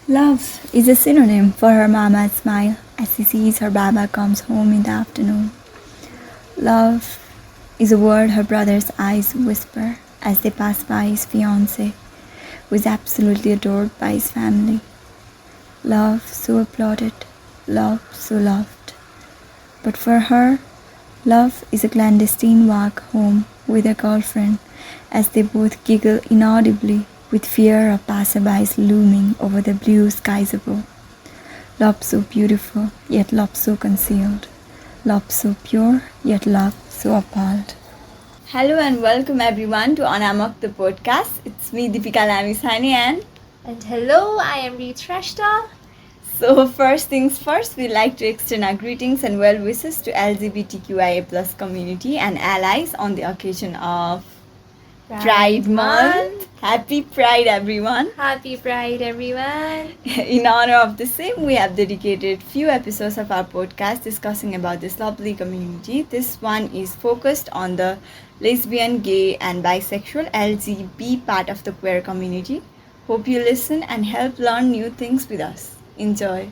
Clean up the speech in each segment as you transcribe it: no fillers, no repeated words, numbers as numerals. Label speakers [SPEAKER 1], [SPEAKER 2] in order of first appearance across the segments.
[SPEAKER 1] Love is a synonym for her mama's smile as she sees her baba comes home in the afternoon. Love is a word her brother's eyes whisper as they pass by his fiancée, who is absolutely adored by his family. Love so applauded, love so loved. But for her, love is a clandestine walk home with her girlfriend as they both giggle inaudibly with fear of passerbys looming over the blue skies above. Love so beautiful, yet love so concealed. Love so pure, yet love so appalled. Hello and welcome everyone to Anamok the podcast. It's me Deepika Lamisani
[SPEAKER 2] And hello, I am Reet Shrestha.
[SPEAKER 1] So first things first, we'd like to extend our greetings and well wishes to LGBTQIA plus community and allies on the occasion of Pride Month. Happy Pride everyone.
[SPEAKER 2] Happy Pride everyone.
[SPEAKER 1] In honor of the same, we have dedicated few episodes of our podcast discussing about this lovely community. This one is focused on the lesbian, gay and bisexual LGB part of the queer community. Hope you listen and help learn new things with us. Enjoy.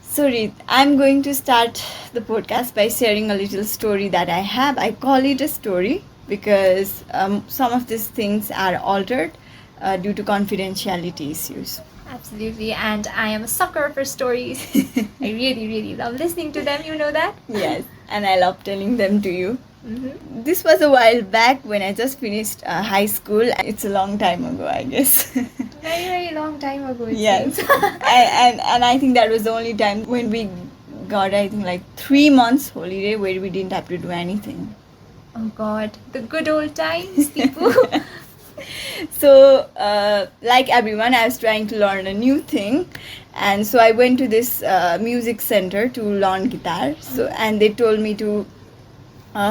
[SPEAKER 1] So Reet, I'm going to start the podcast by sharing a little story that I have. I call it a story because some of these things are altered due to confidentiality issues.
[SPEAKER 2] Absolutely, and I am a sucker for stories. I really love listening to them, you know that?
[SPEAKER 1] Yes, and I love telling them to you.
[SPEAKER 2] Mm-hmm.
[SPEAKER 1] This was a while back when I just finished high school. It's a long time ago, I guess.
[SPEAKER 2] Very long time ago, it
[SPEAKER 1] Yes.
[SPEAKER 2] seems.
[SPEAKER 1] and I think that was the only time when we got, I think, like 3 months holiday where we didn't have to do anything.
[SPEAKER 2] Oh God, the good old times, Deepu.
[SPEAKER 1] So, like everyone, I was trying to learn a new thing, and so I went to this music center to learn guitar. So, and they told me to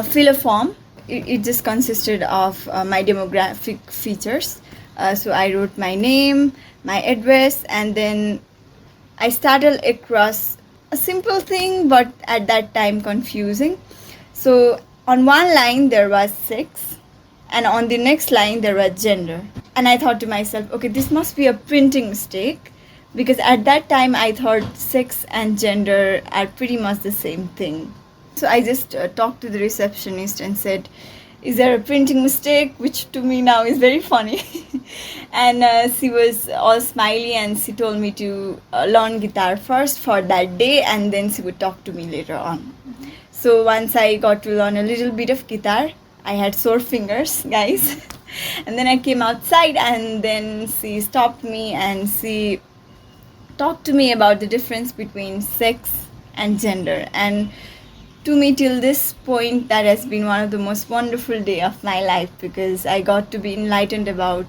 [SPEAKER 1] fill a form. It just consisted of my demographic features. So I wrote my name, my address, and then I started across a simple thing, but at that time confusing. So on one line there was sex, and on the next line there was gender. And I thought to myself, okay, this must be a printing mistake, because at that time I thought sex and gender are pretty much the same thing. So I just talked to the receptionist and said, is there a printing mistake? Which to me now is very funny. And she was all smiley and she told me to learn guitar first for that day, and then she would talk to me later on. Mm-hmm. So once I got to learn a little bit of guitar, I had sore fingers, guys. And then I came outside, and then she stopped me and she talked to me about the difference between sex and gender. And to me, till this point, that has been one of the most wonderful day of my life, because I got to be enlightened about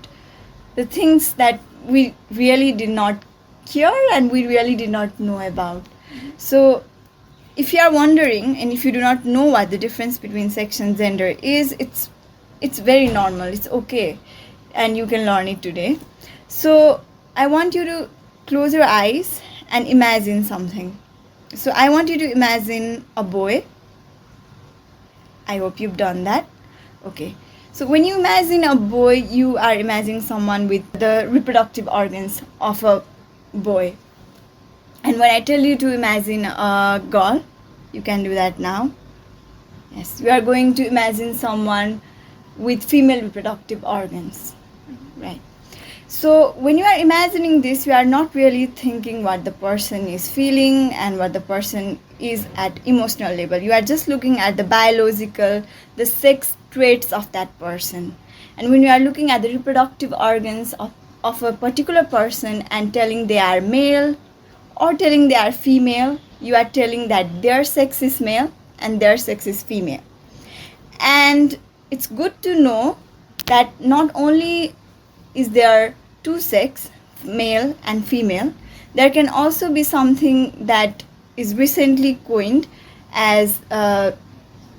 [SPEAKER 1] the things that we really did not care and we really did not know about. So if you are wondering and if you do not know what the difference between sex and gender is, it's very normal, it's okay, and you can learn it today. So I want you to close your eyes and imagine something. So I want you to imagine a boy. I hope you've done that. Okay. So when you imagine a boy, you are imagining someone with the reproductive organs of a boy. And when I tell you to imagine a girl, you can do that now. Yes, we are going to imagine someone with female reproductive organs. Right. So when you are imagining this, you are not really thinking what the person is feeling and what the person is at emotional level. You are just looking at the biological, the sex traits of that person. And when you are looking at the reproductive organs of a particular person and telling they are male or telling they are female, you are telling that their sex is male and their sex is female. And it's good to know that not only is there two sex, male and female, there can also be something that is recently coined as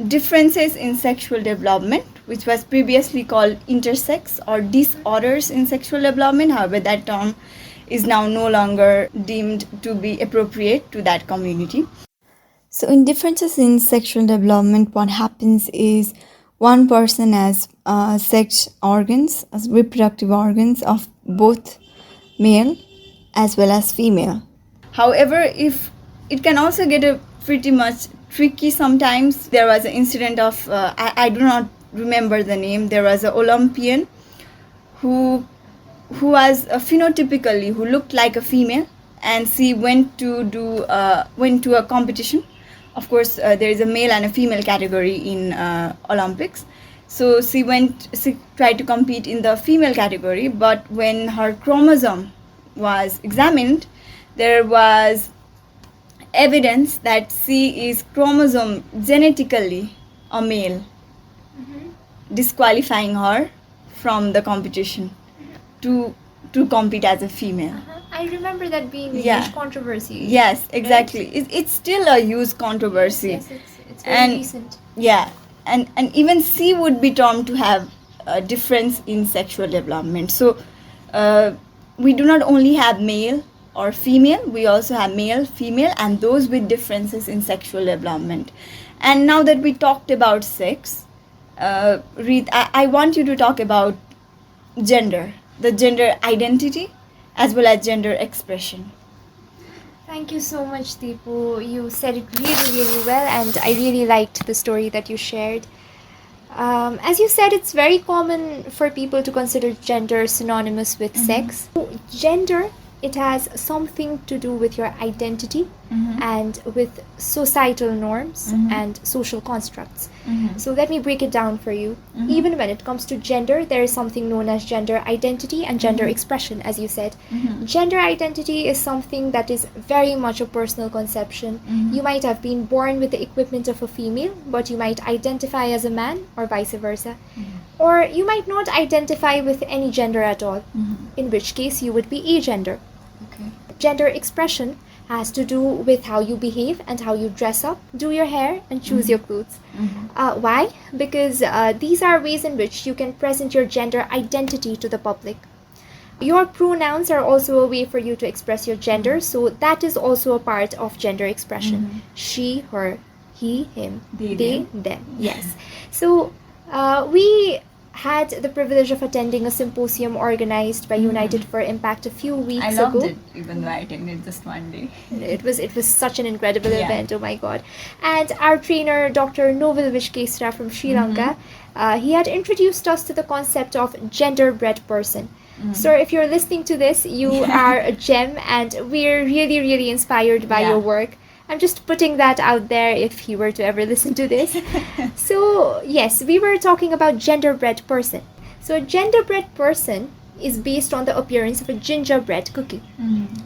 [SPEAKER 1] differences in sexual development, which was previously called intersex or disorders in sexual development. However, that term is now no longer deemed to be appropriate to that community. So in differences in sexual development, what happens is one person has sex organs, as reproductive organs of both male as well as female. However, if it can also get a pretty much tricky sometimes. There was an incident of I do not remember the name. There was an Olympian who was phenotypically who looked like a female, and she went to a competition. Of course, there is a male and a female category in Olympics. So she tried to compete in the female category, but when her chromosome was examined, there was evidence that she is chromosome genetically a male, disqualifying her from the competition to compete as a female.
[SPEAKER 2] I remember that being a
[SPEAKER 1] Yeah.
[SPEAKER 2] huge controversy.
[SPEAKER 1] Yes, exactly. It's still a huge controversy.
[SPEAKER 2] Yes, it's very recent.
[SPEAKER 1] Yeah, and even she would be termed to have a difference in sexual development. So we do not only have male or female, we also have male, female, and those with differences in sexual development. And now that we talked about sex, Reed, I want you to talk about gender, the gender identity, as well as gender expression.
[SPEAKER 2] Thank you so much, Deepu. You said it really, really well, and I really liked the story that you shared. As you said, it's very common for people to consider gender synonymous with sex. Gender, it has something to do with your identity and with societal norms and social constructs. So let me break it down for you. Even when it comes to gender, there is something known as gender identity and gender expression, as you said. Gender identity is something that is very much a personal conception. You might have been born with the equipment of a female, but you might identify as a man, or vice versa. Or you might not identify with any gender at all, in which case you would be agender.
[SPEAKER 1] Okay.
[SPEAKER 2] Gender expression has to do with how you behave and how you dress up, do your hair, and choose your clothes. Why? Because these are ways in which you can present your gender identity to the public. Your pronouns are also a way for you to express your gender, so that is also a part of gender expression. She, her, he, him, they, them. Yes. So we had the privilege of attending a symposium organized by United for Impact a few weeks ago.
[SPEAKER 1] I loved it, even though I attended just one day.
[SPEAKER 2] It was such an incredible
[SPEAKER 1] Yeah.
[SPEAKER 2] event, oh my god. And our trainer, Dr. Novel Vishkesra from Sri Lanka, he had introduced us to the concept of gender-bred person. So if you're listening to this, you are a gem, and we're really, really inspired by your work. I'm just putting that out there if he were to ever listen to this. So yes, we were talking about gender-bred person. So a gender-bred person is based on the appearance of a gingerbread cookie.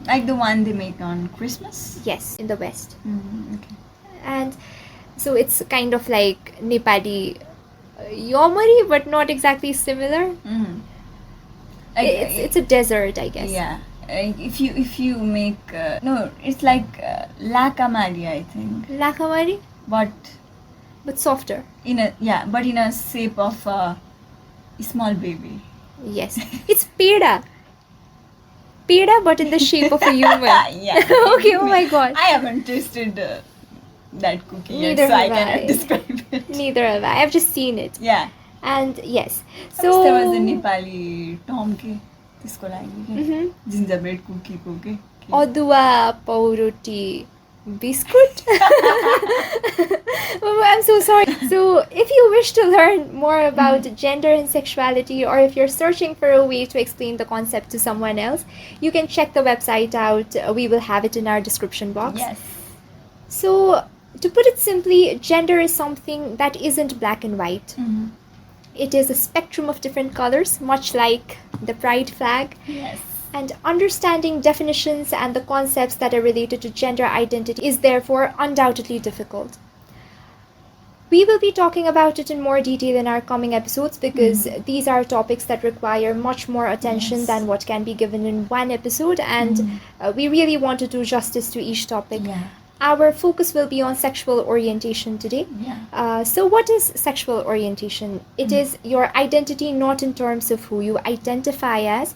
[SPEAKER 1] Like the one they make on Christmas?
[SPEAKER 2] Yes, in the West.
[SPEAKER 1] Okay.
[SPEAKER 2] And so it's kind of like Nepali yomari, but not exactly similar. It's a dessert, I guess.
[SPEAKER 1] Yeah. If you make no, it's like lakamari, I think,
[SPEAKER 2] Lakamari,
[SPEAKER 1] but
[SPEAKER 2] softer.
[SPEAKER 1] in a shape of a small baby.
[SPEAKER 2] Yes, it's peda, but in the shape of a human.
[SPEAKER 1] Yeah.
[SPEAKER 2] Okay. Oh my god.
[SPEAKER 1] I haven't tasted that cookie
[SPEAKER 2] Neither
[SPEAKER 1] yet, so I
[SPEAKER 2] have
[SPEAKER 1] cannot
[SPEAKER 2] I.
[SPEAKER 1] describe it.
[SPEAKER 2] Neither have I. I've just seen it.
[SPEAKER 1] Yeah.
[SPEAKER 2] And yes,
[SPEAKER 1] So there was a
[SPEAKER 2] so
[SPEAKER 1] Nepali Tom के त्यसको लागि gingerbread cookie को के
[SPEAKER 2] Odua pauruti biscuit. Oh, I'm so sorry. So if you wish to learn more about gender and sexuality, or if you're searching for a way to explain the concept to someone else, you can check the website out. We will have it in our description box.
[SPEAKER 1] Yes.
[SPEAKER 2] So to put it simply, gender is something that isn't black and white. It is a spectrum of different colors, much like the pride flag.
[SPEAKER 1] Yes.
[SPEAKER 2] And understanding definitions and the concepts that are related to gender identity is therefore undoubtedly difficult. We will be talking about it in more detail in our coming episodes, because these are topics that require much more attention than what can be given in one episode, and we really want to do justice to each topic.
[SPEAKER 1] Yeah.
[SPEAKER 2] Our focus will be on sexual orientation today.
[SPEAKER 1] Yeah.
[SPEAKER 2] So what is sexual orientation? It is your identity not in terms of who you identify as,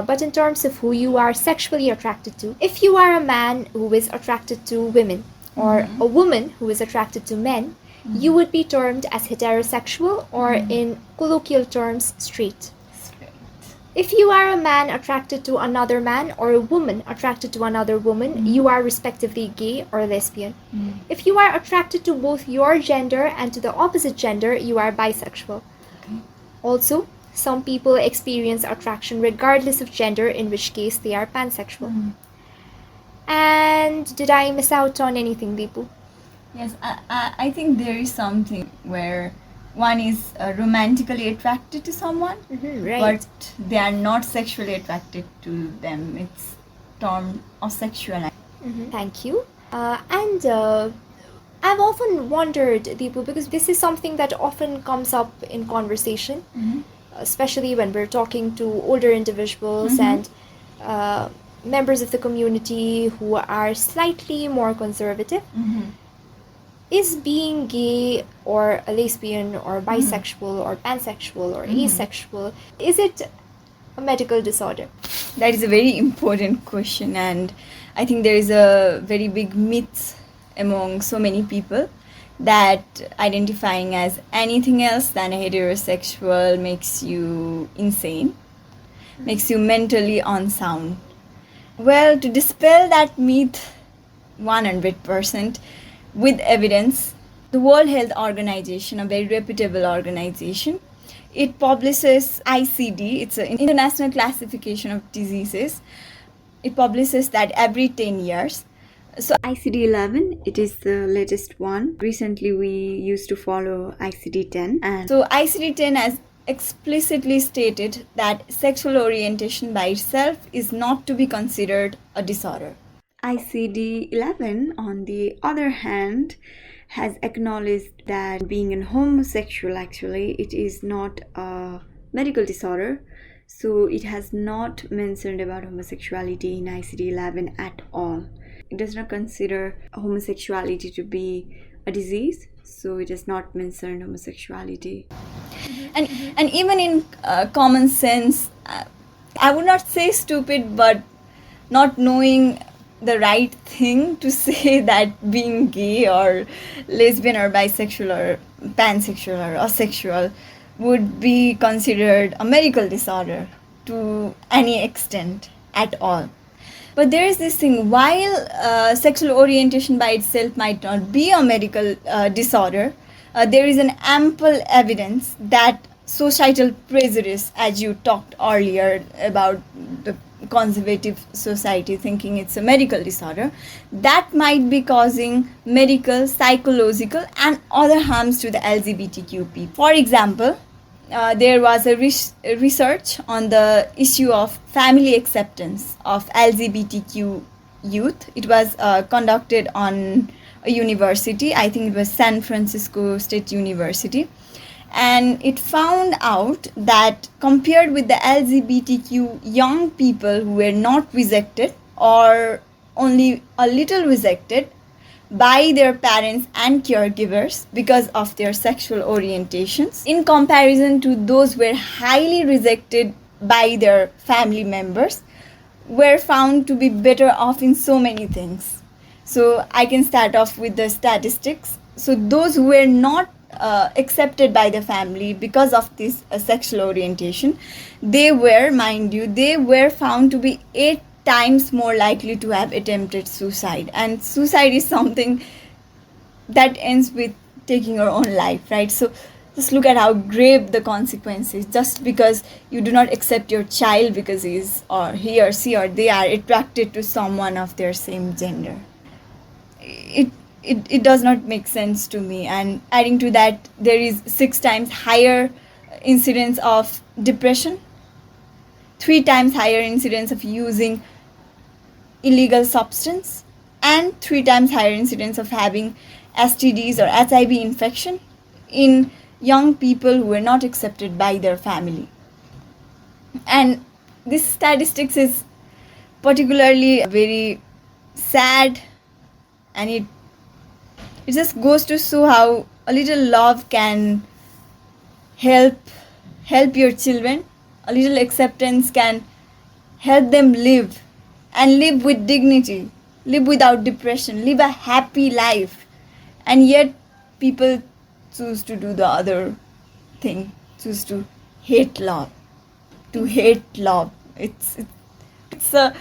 [SPEAKER 2] but in terms of who you are sexually attracted to. If you are a man who is attracted to women, or a woman who is attracted to men, you would be termed as heterosexual, or in colloquial terms, straight. If you are a man attracted to another man or a woman attracted to another woman, you are respectively gay or lesbian. If you are attracted to both your gender and to the opposite gender, you are bisexual. Also, some people experience attraction regardless of gender, in which case they are pansexual. And did I miss out on anything, Deepu?
[SPEAKER 1] Yes, I think there is something where one is romantically attracted to someone,
[SPEAKER 2] Right.
[SPEAKER 1] but they are not sexually attracted to them. It's termed asexual.
[SPEAKER 2] Thank you. And I've often wondered, Deepu, because this is something that often comes up in conversation, especially when we're talking to older individuals and members of the community who are slightly more conservative. Is being gay or a lesbian or bisexual or pansexual or asexual, is it a medical disorder?
[SPEAKER 1] That is a very important question, and I think there is a very big myth among so many people that identifying as anything else than a heterosexual makes you insane, makes you mentally unsound. Well, to dispel that myth 100% with evidence, the World Health Organization, a very reputable organization, it publishes ICD, it's an International Classification of Diseases. It publishes that every 10 years. So ICD-11, it is the latest one. Recently we used to follow ICD-10. And so ICD-10 has explicitly stated that sexual orientation by itself is not to be considered a disorder. ICD-11, on the other hand, has acknowledged that being a homosexual, actually, it is not a medical disorder. So it has not mentioned about homosexuality in ICD-11 at all. It does not consider homosexuality to be a disease, so it has not mentioned homosexuality. And even in common sense, I would not say stupid, but not knowing the right thing to say that being gay or lesbian or bisexual or pansexual or asexual would be considered a medical disorder to any extent at all. But there is this thing, while sexual orientation by itself might not be a medical disorder, there is an ample evidence that societal prejudice, as you talked earlier about the conservative society thinking it's a medical disorder, that might be causing medical, psychological and other harms to the LGBTQ people. For example, there was a research on the issue of family acceptance of LGBTQ youth. It was conducted on a university, I think it was San Francisco State University, and it found out that compared with the LGBTQ young people who were not rejected or only a little rejected by their parents and caregivers because of their sexual orientations, in comparison to those who were highly rejected by their family members, were found to be better off in so many things. So I can start off with the statistics. So those who were not accepted by the family because of this sexual orientation, they were, mind you, they were found to be 8 times more likely to have attempted suicide. And suicide is something that ends with taking your own life, right? So just look at how grave the consequences. Just because you do not accept your child because he or she or they are attracted to someone of their same gender, it does not make sense to me. And adding to that, there is 6 times higher incidence of depression, 3 times higher incidence of using illegal substance, and 3 times higher incidence of having STDs or HIV infection in young people who were not accepted by their family. And this statistics is particularly very sad, and it just goes to show how a little love can help your children. A little acceptance can help them live, and live with dignity, live without depression, live a happy life. And yet people choose to do the other thing, choose to hate love. to hate love. It's a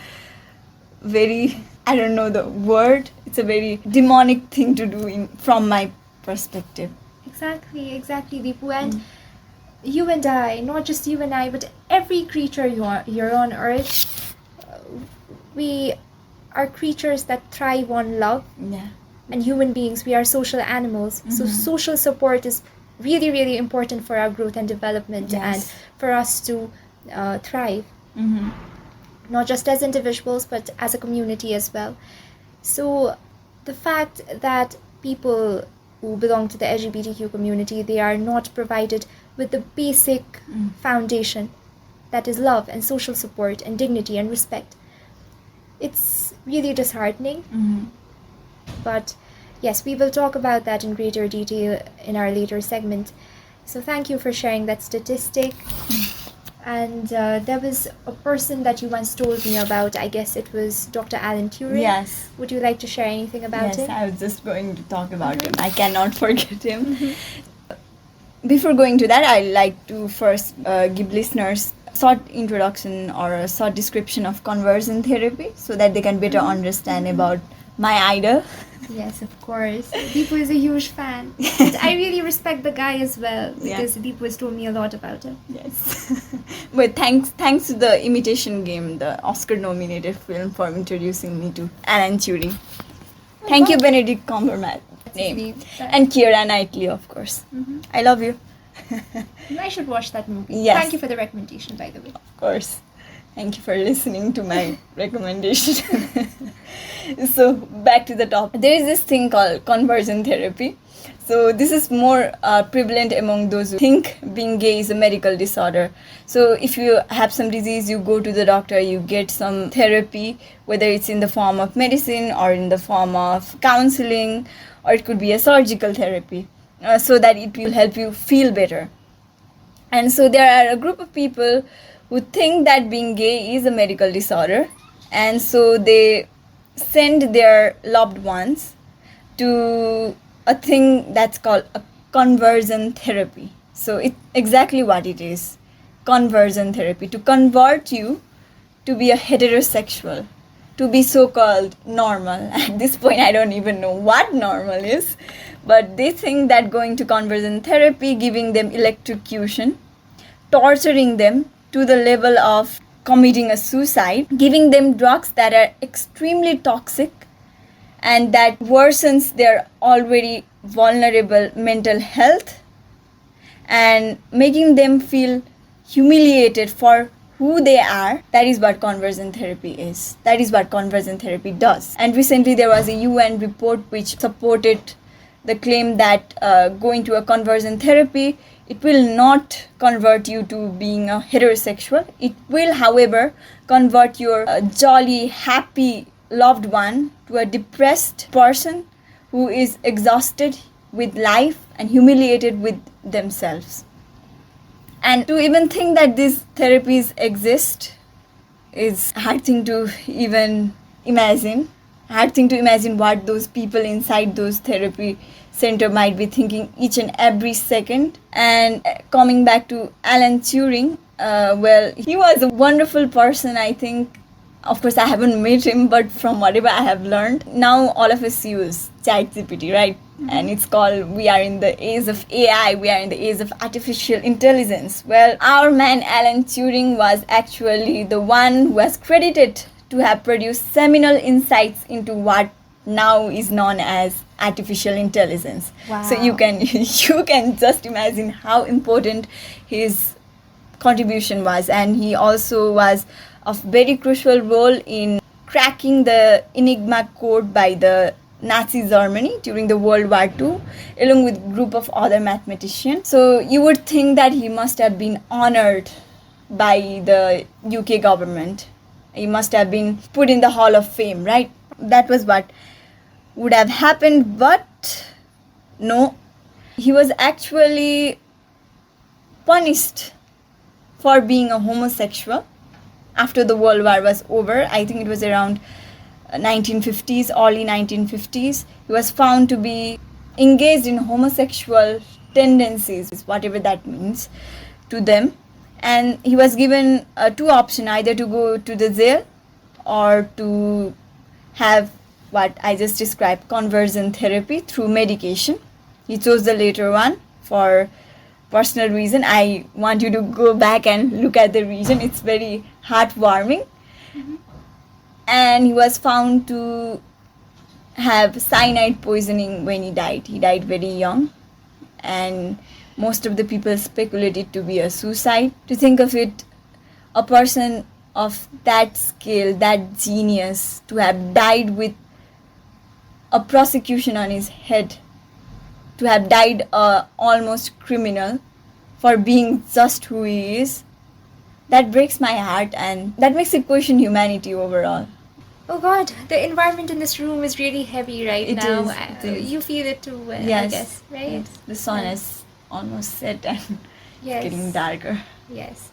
[SPEAKER 1] very, I don't know the word, it's a very demonic thing to do from my perspective.
[SPEAKER 2] Exactly, Deepu. And you and I, not just you and I, but every creature you're on Earth, we are creatures that thrive on love.
[SPEAKER 1] Yeah.
[SPEAKER 2] And human beings, we are social animals. So social support is really, really important for our growth and development, and for us to thrive. Not just as individuals, but as a community as well. So the fact that people who belong to the LGBTQ community, they are not provided with the basic foundation, that is love and social support and dignity and respect, it's really disheartening. But yes, we will talk about that in greater detail in our later segment. So thank you for sharing that statistic. And there was a person that you once told me about. I guess it was Dr. Alan Turing.
[SPEAKER 1] Yes.
[SPEAKER 2] Would you like to share anything about him?
[SPEAKER 1] Yes, I was just going to talk about him. I cannot forget him. Before going to that, I'd like to first give listeners a short introduction or a short description of conversion therapy so that they can better understand about my idol.
[SPEAKER 2] Yes, of course. Deepu is a huge fan. And I really respect the guy as well, because Deepu has told me a lot about him.
[SPEAKER 1] Yes. But thanks to the Imitation Game, the Oscar-nominated film, for introducing me to Alan Turing. Thank you, Benedict Cumberbatch. Name. And Keira Knightley, of course. I love you.
[SPEAKER 2] I should watch that movie.
[SPEAKER 1] Yes.
[SPEAKER 2] Thank you for the recommendation, by the way.
[SPEAKER 1] Of course. Thank you for listening to my recommendation. So back to the topic. There is this thing called conversion therapy. So this is more prevalent among those who think being gay is a medical disorder. So if you have some disease, you go to the doctor, you get some therapy, whether it's in the form of medicine or in the form of counseling, or it could be a surgical therapy, so that it will help you feel better. And so there are a group of people who think that being gay is a medical disorder, and so they send their loved ones to a thing that's called a conversion therapy. So it's exactly what it is. Conversion therapy, to convert you to be a heterosexual, to be so-called normal. At this point, I don't even know what normal is, but they think that going to conversion therapy, giving them electrocution, torturing them to the level of committing a suicide, giving them drugs that are extremely toxic and that worsens their already vulnerable mental health, and making them feel humiliated for who they are. That is what conversion therapy is. That is what conversion therapy does. And recently there was a UN report which supported the claim that going to a conversion therapy, it will not convert you to being a heterosexual. It will, however, convert your jolly, happy loved one to a depressed person who is exhausted with life and humiliated with themselves. And to even think that these therapies exist is hard thing to even imagine. Hard thing to imagine what those people inside those therapy center might be thinking each and every second. And coming back to Alan Turing, well, he was a wonderful person, I think. Of course, I haven't met him, but from whatever I have learned, now all of us use ChatGPT, right? And it's called, we are in the age of AI, we are in the age of artificial intelligence. Well, our man Alan Turing was actually the one who was credited to have produced seminal insights into what now is known as artificial intelligence.
[SPEAKER 2] Wow.
[SPEAKER 1] So you can just imagine how important his contribution was. And he also was a very crucial role in cracking the Enigma code by the Nazi Germany during the World War II, along with a group of other mathematicians. So you would think that he must have been honored by the UK government. He must have been put in the Hall of Fame, right? That was what would have happened, but no. He was actually punished for being a homosexual after the World War was over. I think it was around 1950s, early 1950s. He was found to be engaged in homosexual tendencies, whatever that means to them. And he was given two options, either to go to the jail or to have what I just described, conversion therapy through medication. He chose the later one for personal reason. I want you to go back and look at the reason. It's very heartwarming. And he was found to have cyanide poisoning when he died. He died very young, and most of the people speculated to be a suicide. To think of it, a person of that scale, that genius, to have died with a prosecution on his head, to have died almost criminal for being just who he is, that breaks my heart, and that makes me question humanity overall.
[SPEAKER 2] Oh God, the environment in this room is really heavy right
[SPEAKER 1] It
[SPEAKER 2] now.
[SPEAKER 1] is, it is.
[SPEAKER 2] You feel it too, I
[SPEAKER 1] Yes,
[SPEAKER 2] guess, right?
[SPEAKER 1] yes. The sun
[SPEAKER 2] Yes.
[SPEAKER 1] has almost set and
[SPEAKER 2] Yes.
[SPEAKER 1] it's getting darker.
[SPEAKER 2] Yes.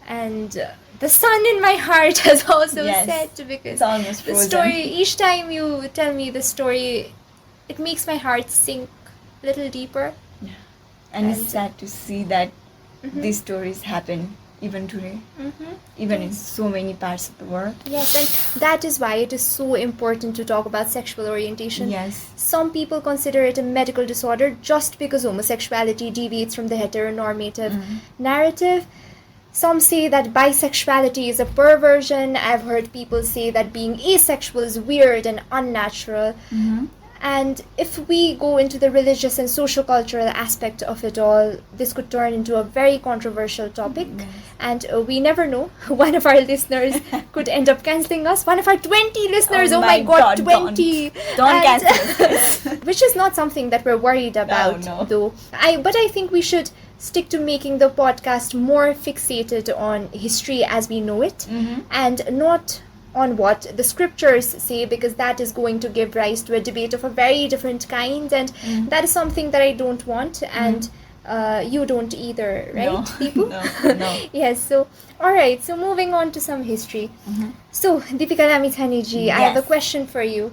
[SPEAKER 2] And the sun in my heart has also
[SPEAKER 1] Yes.
[SPEAKER 2] set, because
[SPEAKER 1] It's almost
[SPEAKER 2] the
[SPEAKER 1] frozen.
[SPEAKER 2] story, each time you tell me the story, it makes my heart sink a little deeper.
[SPEAKER 1] And it's
[SPEAKER 2] And-
[SPEAKER 1] sad to see that
[SPEAKER 2] Mhm.
[SPEAKER 1] these stories happen even today,
[SPEAKER 2] Mm-hmm.
[SPEAKER 1] even in so many parts of the world.
[SPEAKER 2] Yes, and that is why it is so important to talk about sexual orientation.
[SPEAKER 1] Yes.
[SPEAKER 2] Some people consider it a medical disorder just because homosexuality deviates from the heteronormative narrative. Some say that bisexuality is a perversion. I've heard people say that being asexual is weird and unnatural. And if we go into the religious and socio-cultural aspect of it all, this could turn into a very controversial topic.
[SPEAKER 1] Yes.
[SPEAKER 2] And we never know. One of our listeners could end up cancelling us. One of our 20 listeners, oh my God, 20!
[SPEAKER 1] Don't
[SPEAKER 2] And-
[SPEAKER 1] cancel us.
[SPEAKER 2] Which is not something that we're worried about,
[SPEAKER 1] no.
[SPEAKER 2] though. But I think we should stick to making the podcast more fixated on history as we know it, and not on what the scriptures say, because that is going to give rise to a debate of a very different kind, and that is something that I don't want, and you don't either, right,
[SPEAKER 1] No.
[SPEAKER 2] people?
[SPEAKER 1] No.
[SPEAKER 2] Yes, so alright, so moving on to some history. So, Deepika Lamithani ji, I have a
[SPEAKER 1] Yes.
[SPEAKER 2] question for you.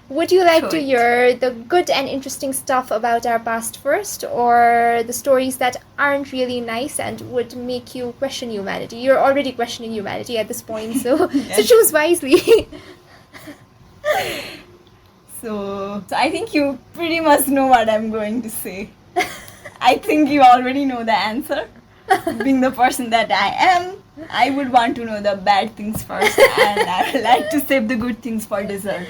[SPEAKER 2] Would you like to
[SPEAKER 1] Good.
[SPEAKER 2] hear the good and interesting stuff about our past first, or the stories that aren't really nice and would make you question humanity? You're already questioning humanity at this point, so
[SPEAKER 1] Yes.
[SPEAKER 2] choose wisely.
[SPEAKER 1] So I think you pretty much know what I'm going to say. I think you already know the answer. Being the person that I am, I would want to know the bad things first, and I would like to save the good things for dessert.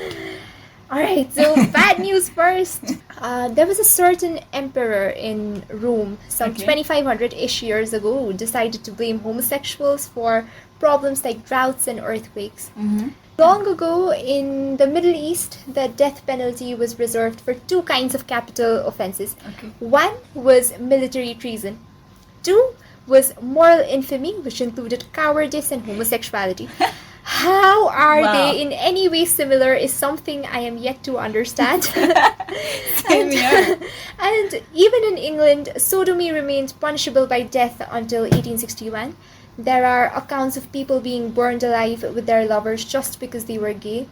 [SPEAKER 2] Alright, so bad news first. There was a certain emperor in Rome some
[SPEAKER 1] Okay.
[SPEAKER 2] 2500-ish years ago who decided to blame homosexuals for problems like droughts and earthquakes. Long ago, in the Middle East, the death penalty was reserved for two kinds of capital offenses.
[SPEAKER 1] Okay.
[SPEAKER 2] One was military treason. Two was moral infamy, which included cowardice and homosexuality. How are
[SPEAKER 1] Wow.
[SPEAKER 2] they in any way similar is something I am yet to understand.
[SPEAKER 1] Same here.
[SPEAKER 2] And even in England, sodomy remained punishable by death until 1861. There are accounts of people being burned alive with their lovers just because they were gay.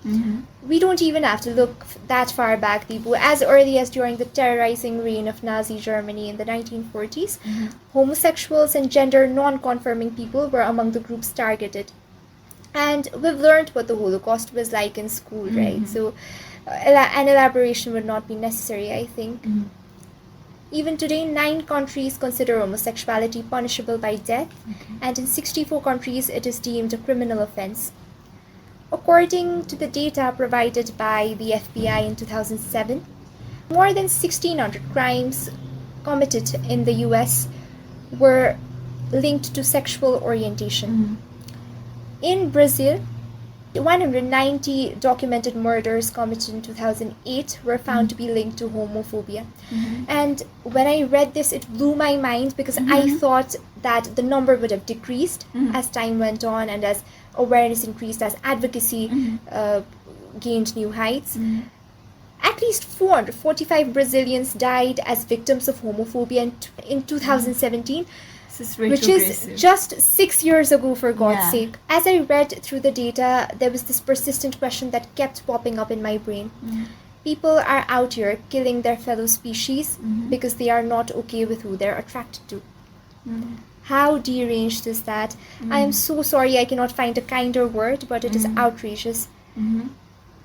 [SPEAKER 2] We don't even have to look that far back, Deepu. As early as during the terrorizing reign of Nazi Germany in the 1940s, homosexuals and gender non-conforming people were among the groups targeted. And we've learned what the Holocaust was like in school, right? So an elaboration would not be necessary, I think. Even today, 9 countries consider homosexuality punishable by death, and in 64 countries it is deemed a criminal offense. According to the data provided by the FBI in 2007, more than 1,600 crimes committed in the US were linked to sexual orientation. In Brazil, 190 documented murders committed in 2008 were found to be linked to homophobia. And when I read this, it blew my mind, because I thought that the number would have decreased as time went on and as awareness increased, as advocacy gained new heights. At least 445 Brazilians died as victims of homophobia in 2017.
[SPEAKER 1] This is
[SPEAKER 2] Which is
[SPEAKER 1] retrogressive.
[SPEAKER 2] just 6 years ago, for God's
[SPEAKER 1] Yeah.
[SPEAKER 2] sake. As I read through the data, there was this persistent question that kept popping up in my brain. People are out here killing their fellow species because they are not okay with who they're attracted to. How deranged is that? I am so sorry, I cannot find a kinder word, but it is outrageous.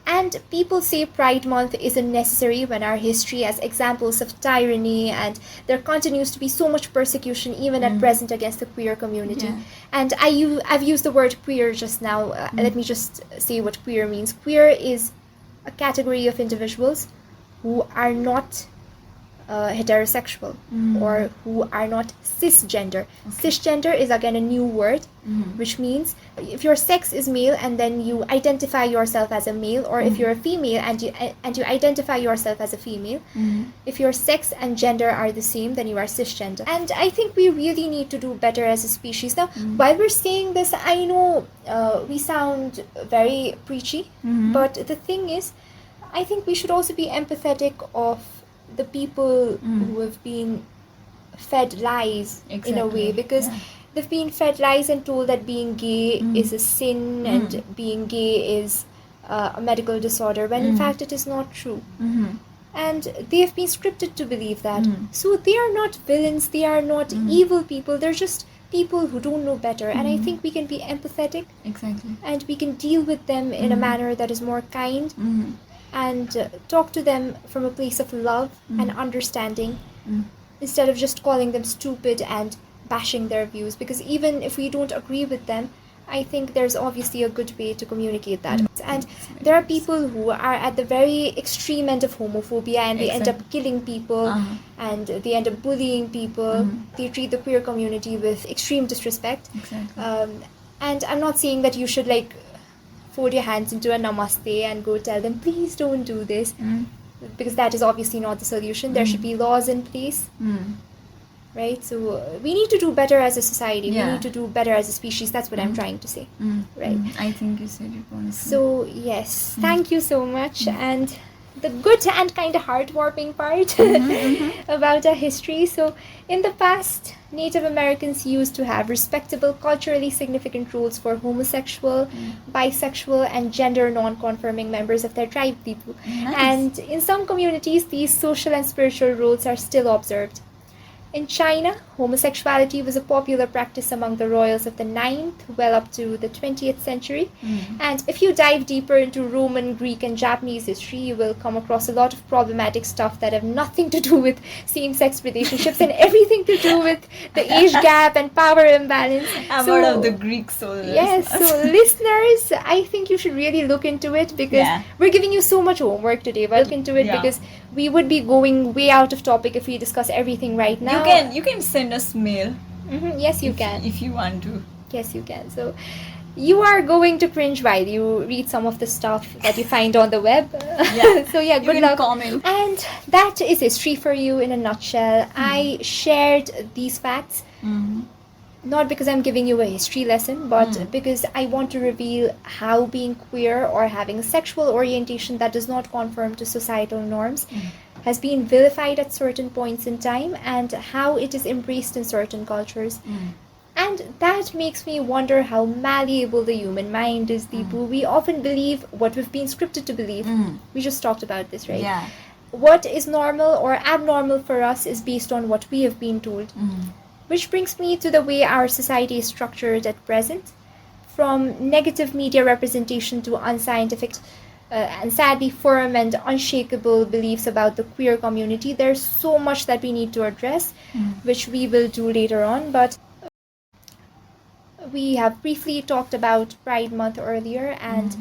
[SPEAKER 2] And people say Pride Month isn't necessary when our history has examples of tyranny and there continues to be so much persecution even at present against the queer community.
[SPEAKER 1] Yeah.
[SPEAKER 2] And I've used the word queer just now. Let me just say what queer means. Queer is a category of individuals who are not heterosexual or who are not cisgender. Cisgender is again a new word, which means if your sex is male and then you identify yourself as a male, or if you're a female and you identify yourself as a female, if your sex and gender are the same, then you are cisgender. And I think we really need to do better as a species. Now, while we're saying this, I know we sound very preachy, but the thing is, I think we should also be empathetic of the people who have been fed lies in a way, because they've been fed lies and told that being gay is a sin and being gay is a medical disorder, when in fact it is not true. And they have been scripted to believe that. So they are not villains, they are not evil people, they're just people who don't know better. And I think we can be empathetic, and we can deal with them in a manner that is more kind, and talk to them from a place of love and understanding, instead of just calling them stupid and bashing their views. Because even if we don't agree with them, I think there's obviously a good way to communicate that. And there are people who are at the very extreme end of homophobia, and they end up killing people, and they end up bullying people. They treat the queer community with extreme disrespect. And I'm not saying that you should fold your hands into a namaste and go tell them, please don't do this, because that is obviously not the solution. There should be laws in place, right? So we need to do better as a society. We need to do better as a species. That's what I'm trying to say, right?
[SPEAKER 1] I think you said it honestly.
[SPEAKER 2] So yes, thank you so much. And the good and kind of heartwarming part about our history. So in the past, Native Americans used to have respectable, culturally significant roles for homosexual, bisexual, and gender non-conforming members of their tribe people. And in some communities, these social and spiritual roles are still observed. In China, homosexuality was a popular practice among the royals of the 9th, well up to the 20th century. And if you dive deeper into Roman, Greek, and Japanese history, you will come across a lot of problematic stuff that have nothing to do with same-sex relationships and everything to do with the age gap and power imbalance.
[SPEAKER 1] I'm out of the Greek soul.
[SPEAKER 2] Yes, so listeners, I think you should really look into it, because we're giving you so much homework today. But look into it, because we would be going way out of topic if we discuss everything right now.
[SPEAKER 1] You can send us mail.
[SPEAKER 2] Yes, you can.
[SPEAKER 1] If you want to.
[SPEAKER 2] Yes, you can. So you are going to cringe while you read some of the stuff that you find on the web. So yeah, good luck.
[SPEAKER 1] Comment.
[SPEAKER 2] And that is history for you in a nutshell. I shared these facts not because I'm giving you a history lesson, but because I want to reveal how being queer or having a sexual orientation that does not conform to societal norms has been vilified at certain points in time, and how it is embraced in certain cultures. And that makes me wonder how malleable the human mind is, Deepu. We often believe what we've been scripted to believe. We just talked about this, right?
[SPEAKER 1] Yeah.
[SPEAKER 2] What is normal or abnormal for us is based on what we have been told. Which brings me to the way our society is structured at present. From negative media representation to unscientific and sadly firm and unshakable beliefs about the queer community, there's so much that we need to address, which we will do later on. But we have briefly talked about Pride Month earlier, and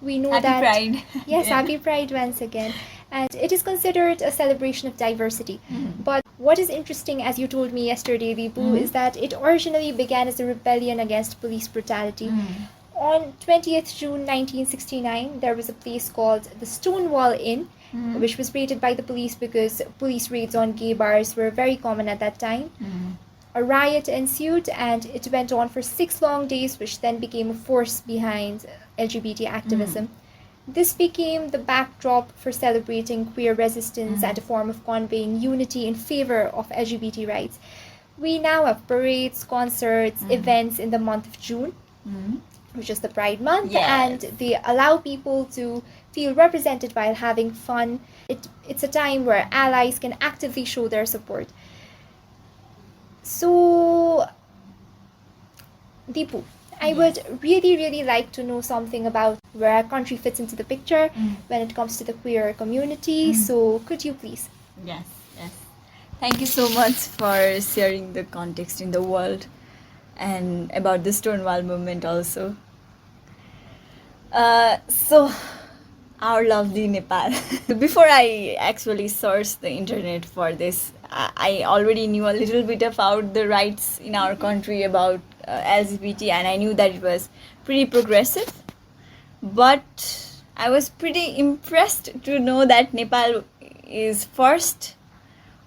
[SPEAKER 2] we know
[SPEAKER 1] Happy
[SPEAKER 2] that
[SPEAKER 1] Pride.
[SPEAKER 2] Yes, Happy Pride once again. And it is considered a celebration of diversity. But what is interesting, as you told me yesterday, Deepu, is that it originally began as a rebellion against police brutality. On 20th June 1969, there was a place called the Stonewall Inn, which was raided by the police because police raids on gay bars were very common at that time. A riot ensued, and it went on for 6 long days, which then became a force behind LGBT activism. This became the backdrop for celebrating queer resistance and a form of conveying unity in favor of LGBT rights. We now have parades, concerts, events in the month of June, which is the Pride Month, and they allow people to feel represented while having fun. It's a time where allies can actively show their support. So Deepu, I would really like to know something about where our country fits into the picture when it comes to the queer community. So could you please?
[SPEAKER 1] Yes, yes. Thank you so much for sharing the context in the world and about the Stonewall movement also. So, our lovely Nepal. Before I actually searched the internet for this, I already knew a little bit about the rights in our country about LGBT, and I knew that it was pretty progressive. But I was pretty impressed to know that Nepal is first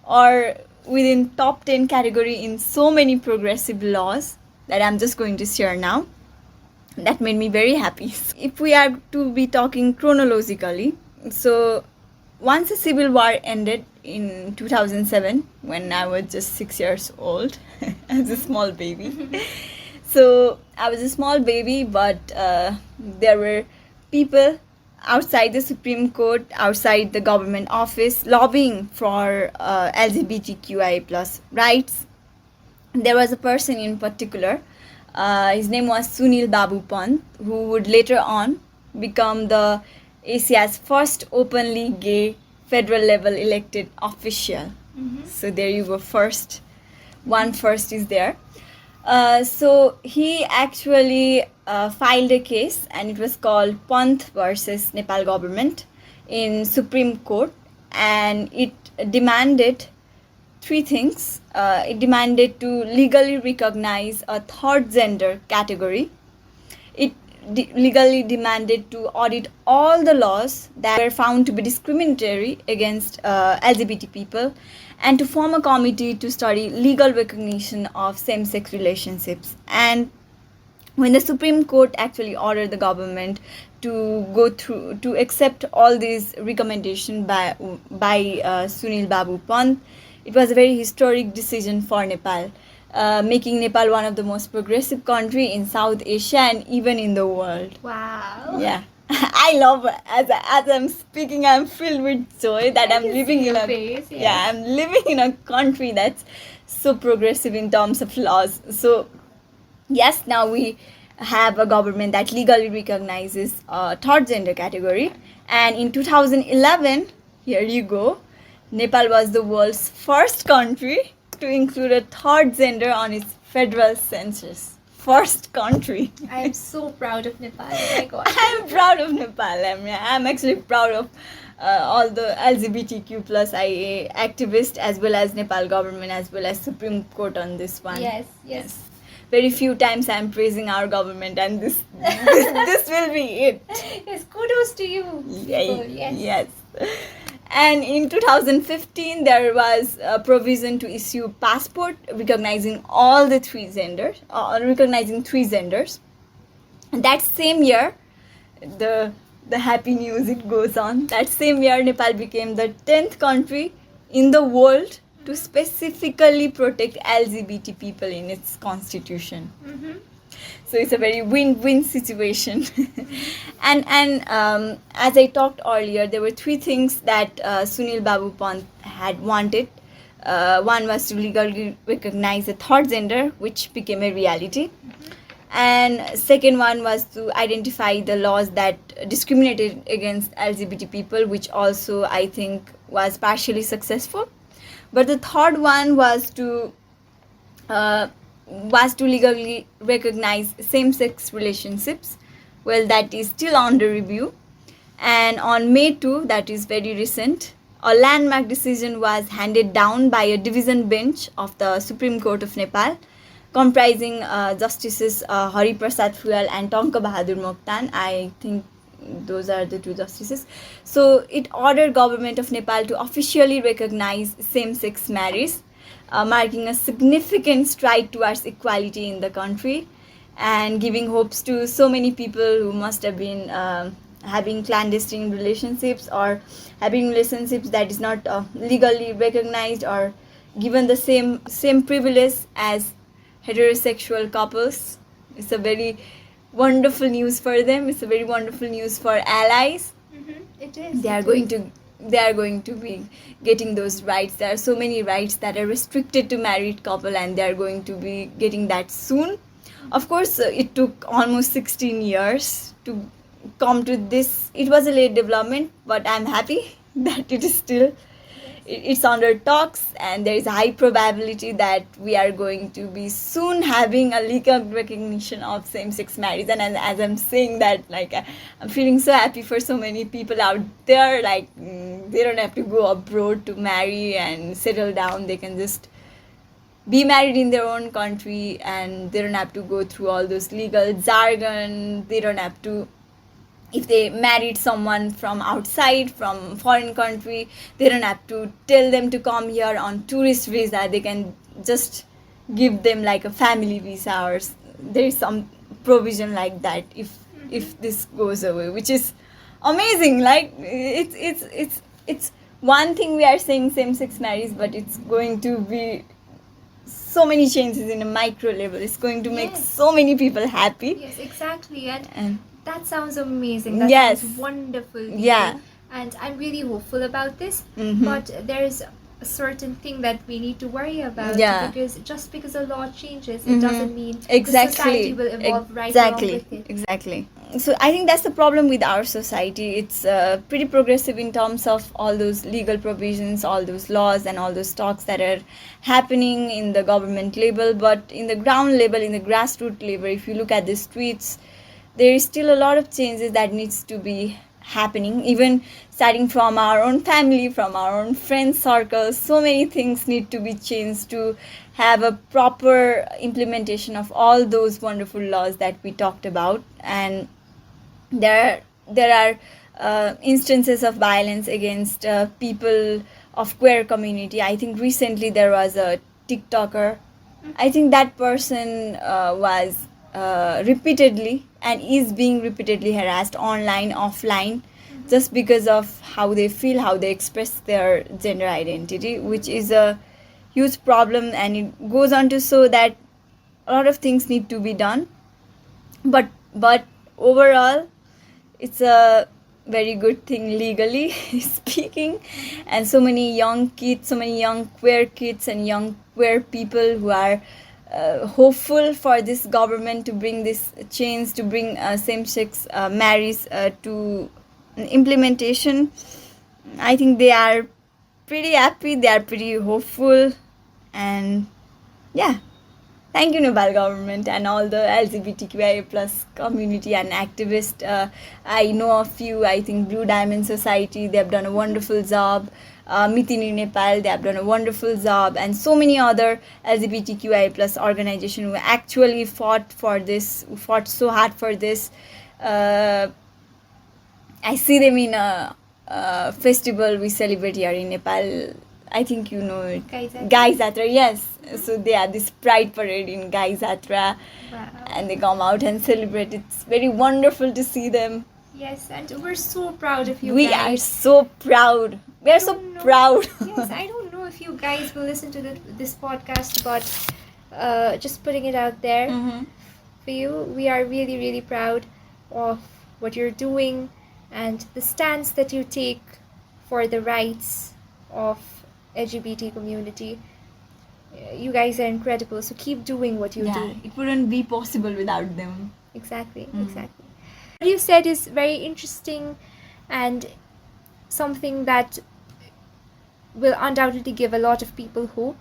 [SPEAKER 1] or within top 10 category in so many progressive laws that I'm just going to share now. That made me very happy. If we are to be talking chronologically, so once the civil war ended in 2007, when I was just 6 years old as a small baby. So I was a small baby, but there were people outside the Supreme Court, outside the government office, lobbying for LGBTQIA plus rights. There was a person in particular, his name was Sunil Babu Pant, who would later on become the Asia's first openly gay federal level elected official. So there you go, first. One first is there. So he actually filed a case, and it was called Pant versus Nepal government in Supreme Court, and it demanded three things. It demanded to legally recognize a third gender category. It legally demanded to audit all the laws that were found to be discriminatory against LGBT people, and to form a committee to study legal recognition of same-sex relationships. And when the Supreme Court actually ordered the government to go through to accept all these recommendations by Sunil Babu Pant, it was a very historic decision for Nepal, making Nepal one of the most progressive country in South Asia and even in the world.
[SPEAKER 2] Wow.
[SPEAKER 1] Yeah. I love, as I'm speaking, I'm filled with joy that I'm living in I'm living in a country that's so progressive in terms of laws. So yes, now we have a government that legally recognizes a third gender category, and in 2011, here you go, Nepal was the world's first country to include a third gender on its federal census. First country.
[SPEAKER 2] I am so proud of Nepal. Oh my god.
[SPEAKER 1] I'm proud of Nepal. I'm actually proud of all the LGBTQ plus IA activists, as well as Nepal government, as well as Supreme Court on this one.
[SPEAKER 2] Yes.
[SPEAKER 1] Very few times I'm praising our government, and this will be it.
[SPEAKER 2] Yes, kudos to you.
[SPEAKER 1] Yes. And in 2015, there was a provision to issue passport recognizing all the three genders, recognizing three genders. And that same year, the happy news it goes on. That same year, Nepal became the 10th country in the world to specifically protect LGBT people in its constitution. So it's a very win-win situation. and as I talked earlier, there were three things that Sunil Babu Pant had wanted. One was to legally recognize a third gender, which became a reality. And second one was to identify the laws that discriminated against LGBT people, which also I think was partially successful. But the third one was to legally recognize same-sex relationships. Well, that is still under review. And on May 2, that is very recent, a landmark decision was handed down by a division bench of the Supreme Court of Nepal, comprising Justices Hari Prasad Fuyal and Tonka Bahadur Mokhtan. I think those are the two justices. So it ordered government of Nepal to officially recognize same-sex marriage, marking a significant stride towards equality in the country, and giving hopes to so many people who must have been having clandestine relationships, or having relationships that is not legally recognized or given the same privilege as heterosexual couples. It's a very wonderful news for them. It's a very wonderful news for allies.
[SPEAKER 2] It is.
[SPEAKER 1] They are going to be getting those rights. There are so many rights that are restricted to married couple, and they are going to be getting that soon. Of course, it took almost 16 years to come to this. It was a late development, but I'm happy that it is still, it's under talks, and there is a high probability that we are going to be soon having a legal recognition of same-sex marriage. And as I'm saying that, like, I'm feeling so happy for so many people out there. Like, they don't have to go abroad to marry and settle down. They can just be married in their own country, and they don't have to go through all those legal jargon. They don't have to, if they married someone from outside, from foreign country, they don't have to tell them to come here on tourist visa. They can just give them like a family visa, or there is some provision like that if this goes away, which is amazing. Like, it's one thing we are saying same-sex marriage, but it's going to be so many changes in a micro level. It's going to make
[SPEAKER 2] Yes.
[SPEAKER 1] so many people happy.
[SPEAKER 2] Yes, exactly. And
[SPEAKER 1] And
[SPEAKER 2] that sounds amazing. That
[SPEAKER 1] Yes.
[SPEAKER 2] sounds wonderful. Deepu.
[SPEAKER 1] Yeah.
[SPEAKER 2] And I'm really hopeful about this.
[SPEAKER 1] Mhm.
[SPEAKER 2] But there's a certain thing that we need to worry about.
[SPEAKER 1] Yeah.
[SPEAKER 2] Because just because a law changes,
[SPEAKER 1] Mhm.
[SPEAKER 2] it doesn't mean
[SPEAKER 1] Exactly.
[SPEAKER 2] the society will evolve right
[SPEAKER 1] Exactly.
[SPEAKER 2] along with it.
[SPEAKER 1] Exactly. So I think that's the problem with our society. It's pretty progressive in terms of all those legal provisions, all those laws, and all those talks that are happening in the government level. But in the ground level, in the grassroots level, if you look at the streets, there is still a lot of changes that needs to be happening, even starting from our own family, from our own friend circles. So many things need to be changed to have a proper implementation of all those wonderful laws that we talked about. And there are instances of violence against people of queer community. I think recently there was a TikToker. I think that person was repeatedly and is being repeatedly harassed online, offline, just because of how they feel, how they express their gender identity, which is a huge problem. And it goes on to show that a lot of things need to be done. But overall, it's a very good thing legally speaking. And so many young kids, so many young queer kids and young queer people who are hopeful for this government to bring this change, to bring same-sex marriage to implementation. I think they are pretty happy, they are pretty hopeful. And yeah, thank you, Nepal government and all the LGBTQIA plus community and activists. I know a few. I think Blue Diamond Society, they have done a wonderful job. Mitini Nepal, they have done a wonderful job, and so many other LGBTQIA plus organizations who actually fought for this, who fought so hard for this. I see them in a festival we celebrate here in Nepal. I think you know it. Gai Jatra, yes. So they have this pride parade in Gai Jatra,
[SPEAKER 2] Wow.
[SPEAKER 1] and they come out and celebrate. It's very wonderful to see them.
[SPEAKER 2] Yes, and we're so proud of you
[SPEAKER 1] We
[SPEAKER 2] guys.
[SPEAKER 1] are so proud. We are so
[SPEAKER 2] don't know.
[SPEAKER 1] proud.
[SPEAKER 2] Yes, I don't know if you guys will listen to this podcast, but just putting it out there
[SPEAKER 1] Mhm.
[SPEAKER 2] for you, we are really, really proud of what you're doing and the stance that you take for the rights of LGBT community. You guys are incredible, so keep doing what you do.
[SPEAKER 1] It wouldn't be possible without them.
[SPEAKER 2] Exactly, exactly. What you said is very interesting and something that will undoubtedly give a lot of people hope.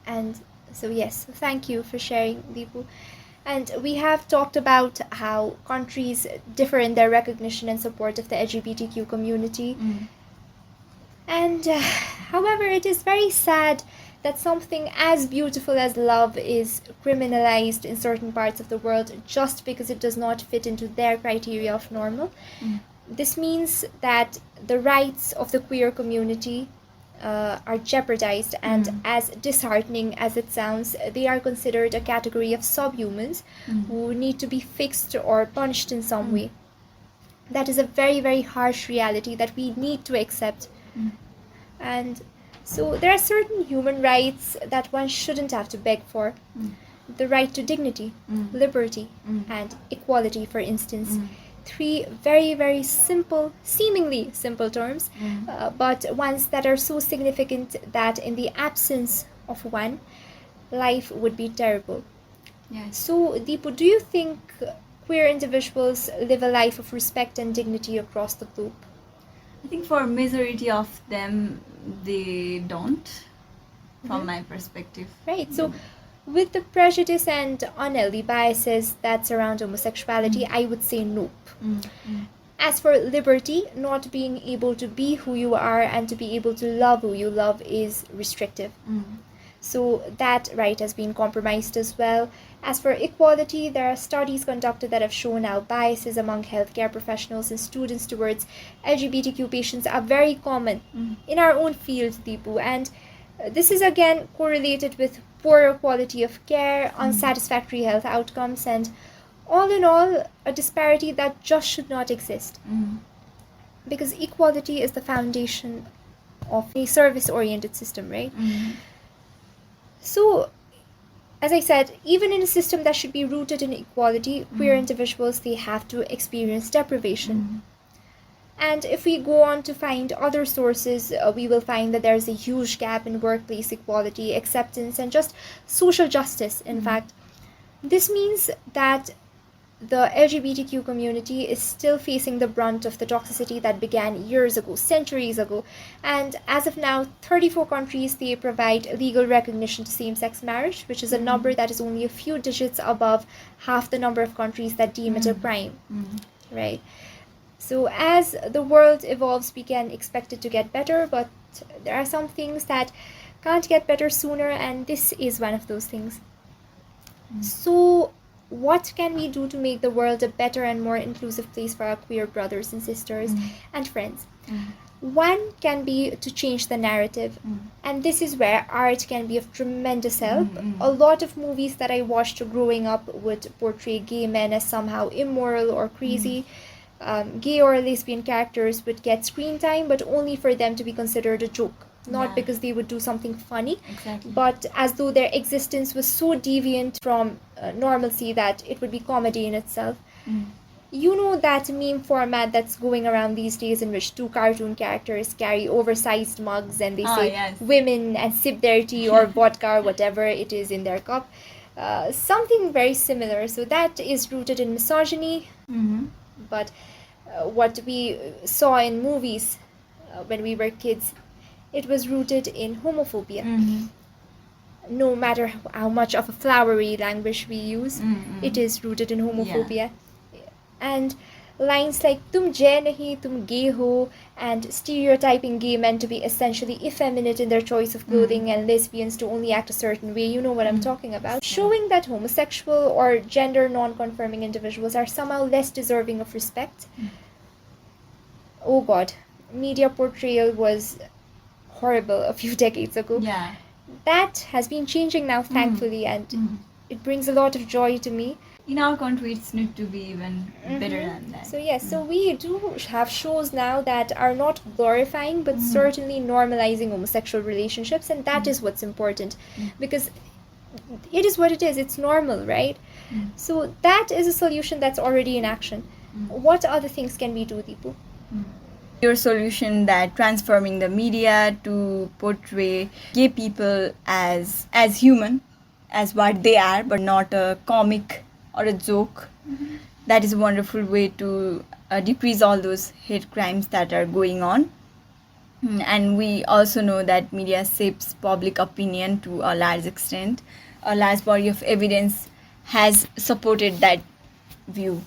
[SPEAKER 2] And so yes, thank you for sharing, Deepu. And we have talked about how countries differ in their recognition and support of the LGBTQ community. And however, it is very sad that something as beautiful as love is criminalized in certain parts of the world just because it does not fit into their criteria of normal. This means that the rights of the queer community are jeopardized, and as disheartening as it sounds, they are considered a category of subhumans who need to be fixed or punished in some way. That is a very, very harsh reality that we need to accept. And so there are certain human rights that one shouldn't have to beg for. The right to dignity, liberty, and equality, for instance. 3 very, very simple, seemingly simple terms, but ones that are so significant that in the absence of one, life would be terrible.
[SPEAKER 1] Yes.
[SPEAKER 2] So, Deepu, do you think queer individuals live a life of respect and dignity across the globe?
[SPEAKER 1] I think for majority of them, they don't, from
[SPEAKER 2] Mhm.
[SPEAKER 1] my perspective.
[SPEAKER 2] Right. So, with the prejudice and unhealthy biases that surround homosexuality, I would say nope. As for liberty, not being able to be who you are and to be able to love who you love is restrictive. So that right has been compromised as well. As for equality, there are studies conducted that have shown how biases among healthcare professionals and students towards LGBTQ patients are very common in our own field, Deepu. And this is again correlated with poorer quality of care, unsatisfactory health outcomes, and all in all, a disparity that just should not exist. Because equality is the foundation of a service oriented system, right? So, as I said, even in a system that should be rooted in equality, queer individuals, they have to experience deprivation. And if we go on to find other sources, we will find that there's a huge gap in workplace equality, acceptance, and just social justice, in fact. This means that the LGBTQ community is still facing the brunt of the toxicity that began years ago, centuries ago. And as of now, 34 countries, they provide legal recognition to same-sex marriage, which is a number that is only a few digits above half the number of countries that deem it a crime, right? So as the world evolves, we can expect it to get better, but there are some things that can't get better sooner, and this is one of those things. So what can we do to make the world a better and more inclusive place for our queer brothers and sisters and friends? One can be to change the narrative, and this is where art can be of tremendous help. A lot of movies that I watched growing up would portray gay men as somehow immoral or crazy. Gay or lesbian characters would get screen time, but only for them to be considered a joke. Not because they would do something funny, but as though their existence was so deviant from normalcy that it would be comedy in itself. You know that meme format that's going around these days in which two cartoon characters carry oversized mugs and they say women and sip their tea or vodka or whatever it is in their cup. Something very similar. So that is rooted in misogyny, but what we saw in movies when we were kids, it was rooted in homophobia. No matter how much of a flowery language we use, it is rooted in homophobia. And lines like tum jai nahi, tum gay ho, and stereotyping gay men to be essentially effeminate in their choice of clothing and lesbians to only act a certain way, you know what I'm talking about. Showing that homosexual or gender non-conforming individuals are somehow less deserving of respect. Oh god, media portrayal was horrible a few decades ago. That has been changing now, thankfully, and it brings a lot of joy to me.
[SPEAKER 1] In our country, it's need to be even better than that.
[SPEAKER 2] So yes, so we do have shows now that are not glorifying but certainly normalizing homosexual relationships, and that is what's important, because it is what it is. It's normal, right? So that is a solution that's already in action. What other things can we do, Deepu?
[SPEAKER 1] Your solution that transforming the media to portray gay people as human, as what they are, but not a comic or a joke. That is a wonderful way to decrease all those hate crimes that are going on. And we also know that media shapes public opinion to a large extent. A large body of evidence has supported that view.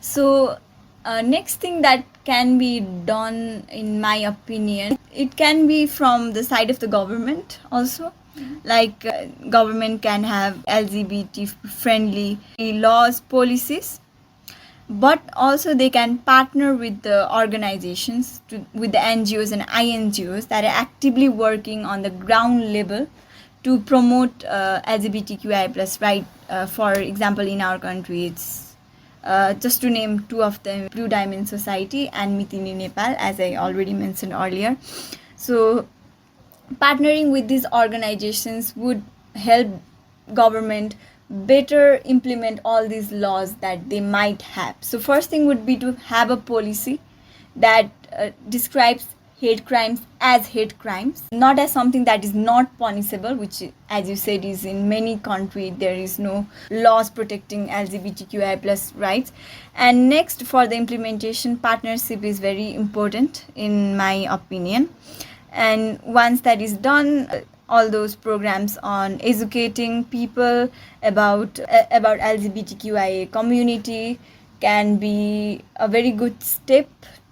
[SPEAKER 1] So next thing that can be done, in my opinion, it can be from the side of the government also. Like government can have LGBT friendly laws, policies, but also they can partner with the organizations, with the NGOs and INGOs that are actively working on the ground level to promote LGBTQIA plus right. For example, in our country, it's just to name two of them, Blue Diamond Society and Mitini Nepal, as I already mentioned earlier. So partnering with these organizations would help government better implement all these laws that they might have. So first thing would be to have a policy that describes hate crimes as hate crimes, not as something that is not punishable, which, as you said, is in many countries there is no laws protecting LGBTQI plus rights. And next, for the implementation, partnership is very important in my opinion. And once that is done, all those programs on educating people about LGBTQIA community can be a very good step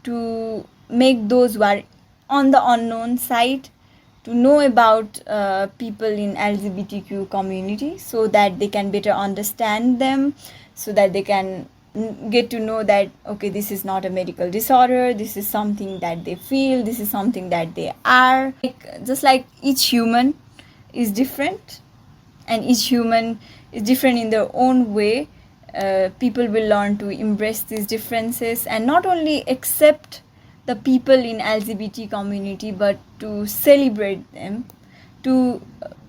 [SPEAKER 1] to make those who are on the unknown side to know about people in LGBTQ community, so that they can better understand them, so that they can get to know that, okay, this is not a medical disorder, this is something that they feel, this is something that they are. Just like each human is different, and each human is different in their own way, people will learn to embrace these differences and not only accept the people in LGBT community, but to celebrate them, to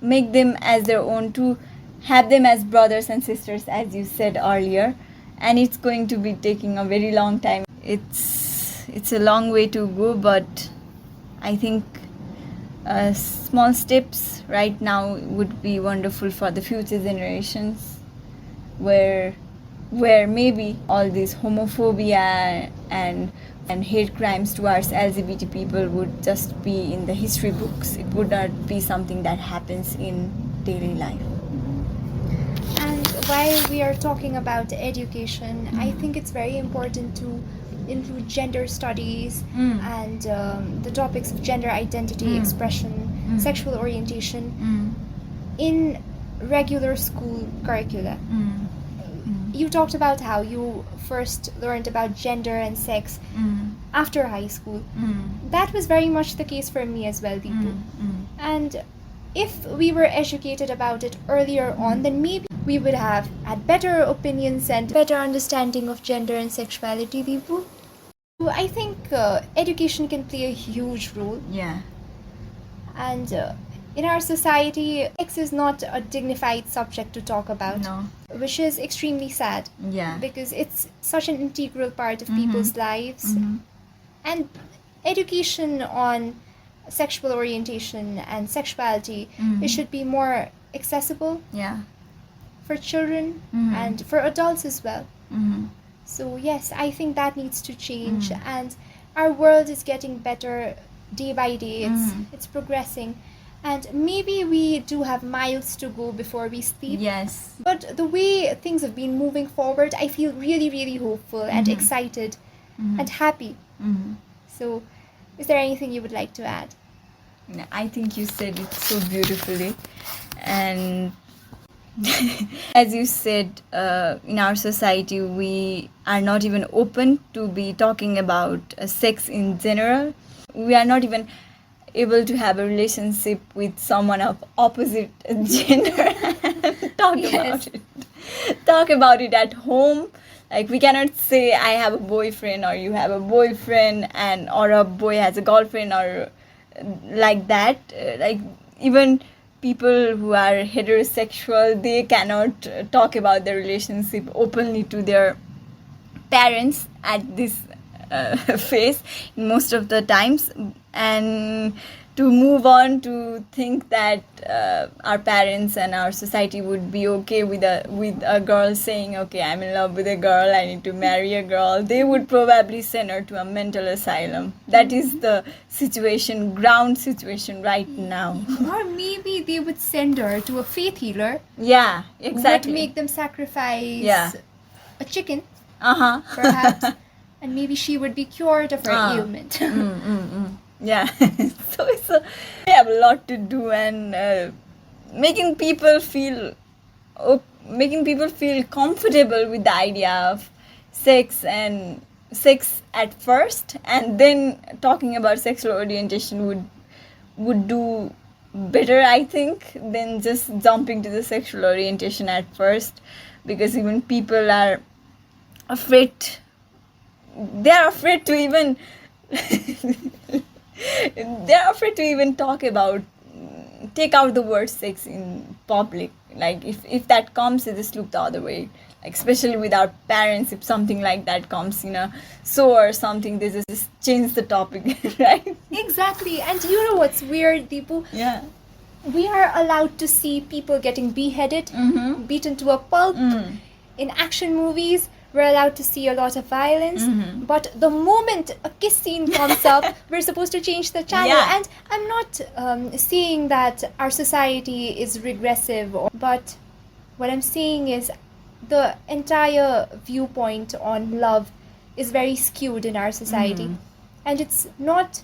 [SPEAKER 1] make them as their own, to have them as brothers and sisters, as you said earlier. And it's going to be taking a very long time. It's a long way to go, but I think small steps right now would be wonderful for the future generations, where maybe all this homophobia and hate crimes towards LGBT people would just be in the history books. It would not be something that happens in daily life.
[SPEAKER 2] And while we are talking about education, I think it's very important to include gender studies and the topics of gender identity, expression, sexual orientation in regular school curricula. You talked about how you first learned about gender and sex after high school. That was very much the case for me as well, Deepu. And if we were educated about it earlier on, then maybe we would have had better opinions and better understanding of gender and sexuality, Deepu. I think education can play a huge role.
[SPEAKER 1] Yeah.
[SPEAKER 2] And in our society, sex is not a dignified subject to talk about.
[SPEAKER 1] No.
[SPEAKER 2] Which is extremely sad.
[SPEAKER 1] Yeah.
[SPEAKER 2] Because it's such an integral part of people's lives. And education on sexual orientation and sexuality, it should be more accessible.
[SPEAKER 1] Yeah.
[SPEAKER 2] For children and for adults as well. So yes, I think that needs to change, and our world is getting better day by day. It's progressing, and maybe we do have miles to go before we sleep.
[SPEAKER 1] Yes.
[SPEAKER 2] But the way things have been moving forward, I feel really, really hopeful and excited and happy. So, is there anything you would like to add?
[SPEAKER 1] I think you said it so beautifully, and as you said, in our society we are not even open to be talking about sex in general. We are not even able to have a relationship with someone of opposite gender and talk about it at home. Like, we cannot say I have a boyfriend or you have a boyfriend, and or a boy has a girlfriend, or like that. Like, even people who are heterosexual, they cannot talk about their relationship openly to their parents at this phase most of the times. And to move on to think that our parents and our society would be okay with a girl saying, okay, I'm in love with a girl, I need to marry a girl, they would probably send her to a mental asylum. That is the ground situation right now.
[SPEAKER 2] Or maybe they would send her to a faith healer.
[SPEAKER 1] Yeah, exactly.
[SPEAKER 2] Who would make them sacrifice a chicken,
[SPEAKER 1] perhaps,
[SPEAKER 2] and maybe she would be cured of her ailment.
[SPEAKER 1] Yeah. So we have a lot to do, and making people feel comfortable with the idea of sex at first, and then talking about sexual orientation would do better, I think, than just jumping to the sexual orientation at first, because even people are afraid. They're afraid to even take out the word sex in public. Like if that comes, they just look the other way. Like especially with our parents, if something like that comes in a show or something, they just change the topic, right?
[SPEAKER 2] Exactly. And you know what's weird, Deepu?
[SPEAKER 1] Yeah.
[SPEAKER 2] We are allowed to see people getting beheaded,
[SPEAKER 1] Mm-hmm.
[SPEAKER 2] beaten to a pulp.
[SPEAKER 1] Mm.
[SPEAKER 2] In action movies, we're allowed to see a lot of violence.
[SPEAKER 1] Mm-hmm.
[SPEAKER 2] But the moment a kiss scene comes up, we're supposed to change the channel.
[SPEAKER 1] Yeah.
[SPEAKER 2] And I'm not saying that our society is regressive, but what I'm saying is the entire viewpoint on love is very skewed in our society.
[SPEAKER 1] Mhm.
[SPEAKER 2] And it's not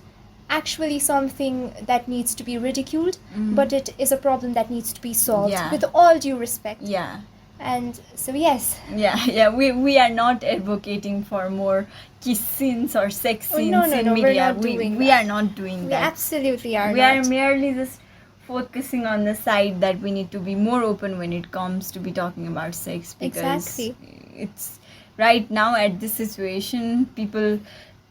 [SPEAKER 2] actually something that needs to be ridiculed,
[SPEAKER 1] Mhm.
[SPEAKER 2] but it is a problem that needs to be solved
[SPEAKER 1] Yeah.
[SPEAKER 2] with all due respect.
[SPEAKER 1] Yeah.
[SPEAKER 2] And so, yes.
[SPEAKER 1] Yeah. We are not advocating for more kiss scenes or sex
[SPEAKER 2] Oh,
[SPEAKER 1] scenes
[SPEAKER 2] no,
[SPEAKER 1] in
[SPEAKER 2] we're
[SPEAKER 1] media.
[SPEAKER 2] not doing
[SPEAKER 1] We
[SPEAKER 2] that.
[SPEAKER 1] are not doing
[SPEAKER 2] We
[SPEAKER 1] that.
[SPEAKER 2] absolutely are
[SPEAKER 1] We
[SPEAKER 2] not.
[SPEAKER 1] are merely just focusing on the side that we need to be more open when it comes to be talking about sex, because
[SPEAKER 2] Exactly.
[SPEAKER 1] it's right now at this situation, people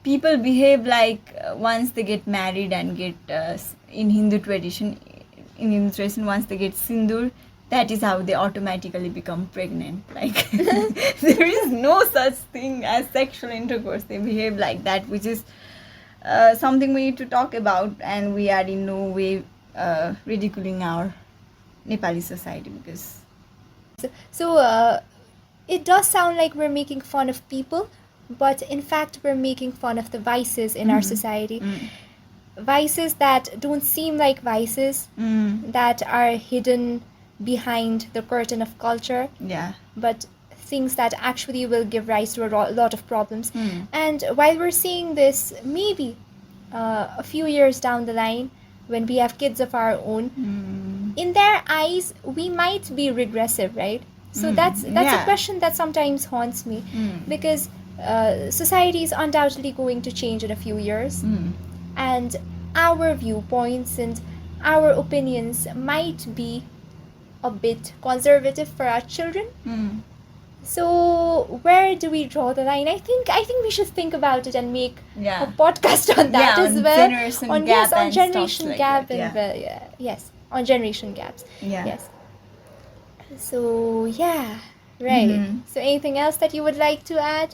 [SPEAKER 1] behave like once they get married and get in Hindu tradition, once they get sindoor, that is how they automatically become pregnant. Like there is no such thing as sexual intercourse. They behave like that, which is something we need to talk about, and we are in no way ridiculing our Nepali society, because
[SPEAKER 2] So, it does sound like we're making fun of people, but in fact, we're making fun of the vices in our society. Vices that don't seem like vices, that are hidden behind the curtain of culture,
[SPEAKER 1] yeah.
[SPEAKER 2] but things that actually will give rise to a lot of problems.
[SPEAKER 1] Mm.
[SPEAKER 2] And while we're seeing this, maybe a few years down the line, when we have kids of our own, in their eyes, we might be regressive, right? So that's
[SPEAKER 1] Yeah.
[SPEAKER 2] a question that sometimes haunts me, because society is undoubtedly going to change in a few years, and our viewpoints and our opinions might be a bit conservative for our children. So where do we draw the line? I think we should think about it and make
[SPEAKER 1] Yeah.
[SPEAKER 2] a podcast on that
[SPEAKER 1] Yeah,
[SPEAKER 2] as
[SPEAKER 1] on
[SPEAKER 2] well.
[SPEAKER 1] generation
[SPEAKER 2] on
[SPEAKER 1] gap
[SPEAKER 2] yes, on
[SPEAKER 1] and stuff
[SPEAKER 2] generation
[SPEAKER 1] like
[SPEAKER 2] gap
[SPEAKER 1] that,
[SPEAKER 2] and
[SPEAKER 1] yeah.
[SPEAKER 2] well, yeah, yes, on generation gaps.
[SPEAKER 1] Yeah.
[SPEAKER 2] Yes. So yeah, right. So anything else that you would like to add?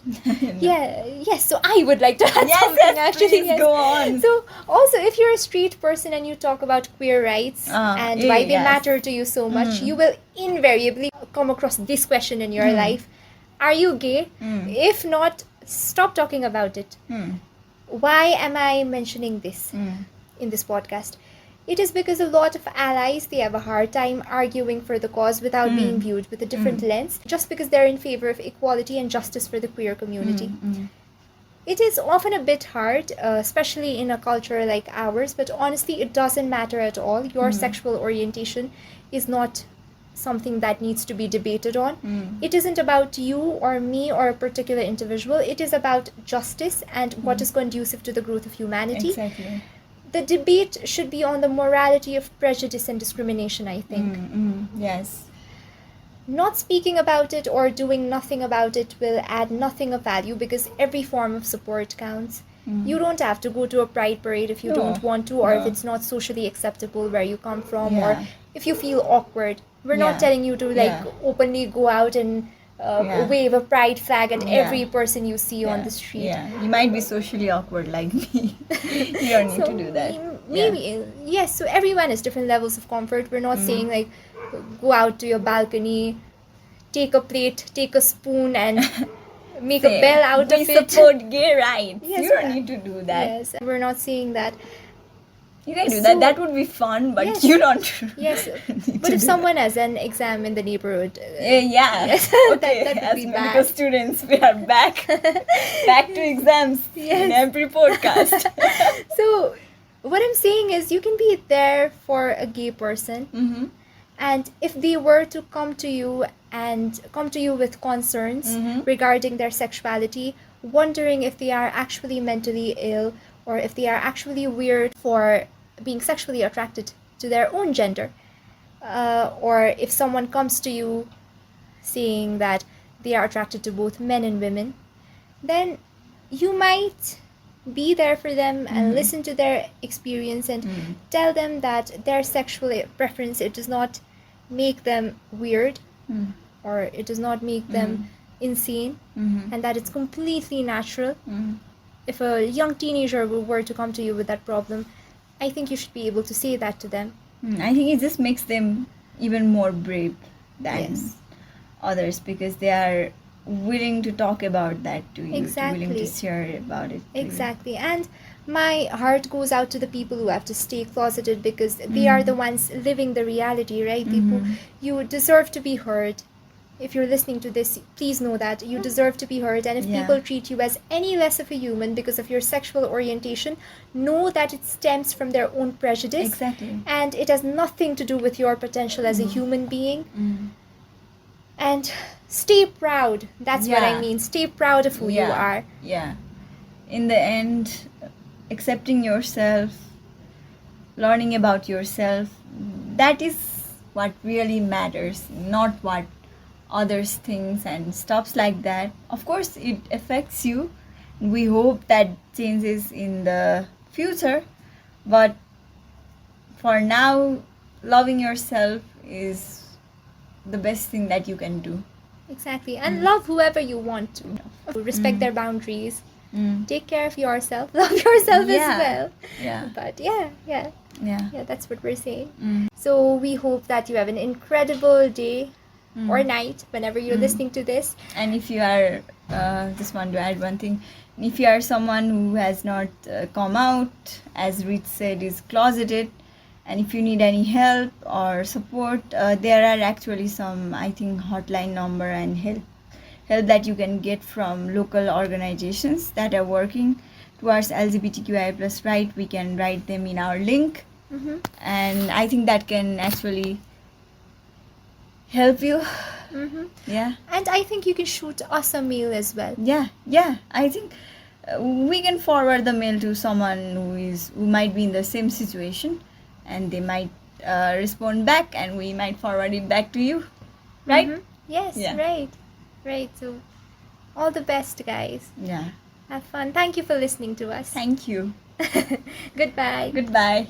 [SPEAKER 2] Yeah, yes. So I would like to add
[SPEAKER 1] Yes,
[SPEAKER 2] something
[SPEAKER 1] yes,
[SPEAKER 2] actually.
[SPEAKER 1] please
[SPEAKER 2] Yes.
[SPEAKER 1] go on.
[SPEAKER 2] So also, if you're a street person and you talk about queer rights and why they
[SPEAKER 1] yes.
[SPEAKER 2] matter to you so much, you will invariably come across this question in your life: are you gay? If not, stop talking about it. Why am I mentioning this in this podcast? It is because a lot of allies, they have a hard time arguing for the cause without being viewed with a different lens, just because they're in favor of equality and justice for the queer community. It is often a bit hard, especially in a culture like ours, but honestly, it doesn't matter at all. Your sexual orientation is not something that needs to be debated on. It isn't about you or me or a particular individual. It is about justice and what is conducive to the growth of humanity.
[SPEAKER 1] Exactly.
[SPEAKER 2] The debate should be on the morality of prejudice and discrimination, I think.
[SPEAKER 1] Yes.
[SPEAKER 2] Not speaking about it or doing nothing about it will add nothing of value, because every form of support counts. You don't have to go to a pride parade if you
[SPEAKER 1] No.
[SPEAKER 2] don't want to, or if
[SPEAKER 1] No.
[SPEAKER 2] it's not socially acceptable where you come from,
[SPEAKER 1] Yeah.
[SPEAKER 2] or if you feel awkward. We're
[SPEAKER 1] Yeah.
[SPEAKER 2] not telling you to
[SPEAKER 1] Yeah.
[SPEAKER 2] openly go out and
[SPEAKER 1] Yeah.
[SPEAKER 2] wave a pride flag at
[SPEAKER 1] Yeah.
[SPEAKER 2] every person you see on the street.
[SPEAKER 1] Yeah, you might be socially awkward like me. You don't need to do that.
[SPEAKER 2] Maybe, yes, so everyone has different levels of comfort. We're not saying like go out to your balcony, take a plate, take a spoon, and make a bell out
[SPEAKER 1] we
[SPEAKER 2] of it.
[SPEAKER 1] support gay rights.
[SPEAKER 2] Yes,
[SPEAKER 1] You don't need to do that.
[SPEAKER 2] Yes, we're not saying that.
[SPEAKER 1] You can do
[SPEAKER 2] So-
[SPEAKER 1] that. That would be fun, but
[SPEAKER 2] Yes.
[SPEAKER 1] you don't.
[SPEAKER 2] Yes,
[SPEAKER 1] need
[SPEAKER 2] but
[SPEAKER 1] to
[SPEAKER 2] if
[SPEAKER 1] do
[SPEAKER 2] someone has an exam in the neighborhood,
[SPEAKER 1] yeah.
[SPEAKER 2] Yes,
[SPEAKER 1] Okay.
[SPEAKER 2] that would
[SPEAKER 1] As
[SPEAKER 2] be
[SPEAKER 1] medical
[SPEAKER 2] bad.
[SPEAKER 1] students, we are back to exams in
[SPEAKER 2] Yes.
[SPEAKER 1] every podcast.
[SPEAKER 2] So what I'm saying is, you can be there for a gay person, and if they were to come to you with concerns regarding their sexuality, wondering if they are actually mentally ill or if they are actually weird for being sexually attracted to their own gender, or if someone comes to you saying that they are attracted to both men and women, then you might be there for them and listen to their experience and tell them that their sexual preference, it does not make them weird,
[SPEAKER 1] Mm.
[SPEAKER 2] or it does not make them insane,
[SPEAKER 1] Mhm.
[SPEAKER 2] and that it's completely natural.
[SPEAKER 1] Mhm.
[SPEAKER 2] If a young teenager were to come to you with that problem, I think you should be able to say that to them.
[SPEAKER 1] I think it just makes them even more brave than
[SPEAKER 2] Yes.
[SPEAKER 1] others, because they are willing to talk about that to you, willing to
[SPEAKER 2] Exactly.
[SPEAKER 1] share about it to you.
[SPEAKER 2] Exactly. And my heart goes out to the people who have to stay closeted, because they are the ones living the reality, right? People, you deserve to be heard. If you're listening to this, please know that you deserve to be heard. And if
[SPEAKER 1] Yeah.
[SPEAKER 2] people treat you as any less of a human because of your sexual orientation, know that it stems from their own prejudice.
[SPEAKER 1] Exactly.
[SPEAKER 2] And it has nothing to do with your potential as a human being. And stay proud. That's what I
[SPEAKER 1] Yeah.
[SPEAKER 2] mean. Stay proud of who you are.
[SPEAKER 1] Yeah. In the end, accepting yourself, learning about yourself, that is what really matters, not what others think and stuffs like that. Of course, it affects you. We hope that changes in the future, but for now, loving yourself is the best thing that you can do.
[SPEAKER 2] Exactly. And love whoever you want to. Respect their boundaries. Take care of yourself. Love yourself as well.
[SPEAKER 1] Yeah.
[SPEAKER 2] But yeah,
[SPEAKER 1] Yeah.
[SPEAKER 2] that's what we're saying. So we hope that you have an incredible day or night whenever you're listening to this.
[SPEAKER 1] And if you are, just want to add one thing, if you are someone who has not come out, as Rich said, is closeted, and if you need any help or support, there are actually some, I think, hotline number and help that you can get from local organizations that are working towards LGBTQIA plus right. We can write them in our link, and I think that can actually help you. Yeah.
[SPEAKER 2] And I think you can shoot us a mail as well.
[SPEAKER 1] Yeah. I think we can forward the mail to someone who might be in the same situation, and they might respond back, and we might forward it back to you, right?
[SPEAKER 2] Yes,
[SPEAKER 1] Yeah.
[SPEAKER 2] Right. So all the best, guys.
[SPEAKER 1] Yeah.
[SPEAKER 2] Have fun. Thank you for listening to us.
[SPEAKER 1] Thank you.
[SPEAKER 2] Goodbye.
[SPEAKER 1] Goodbye.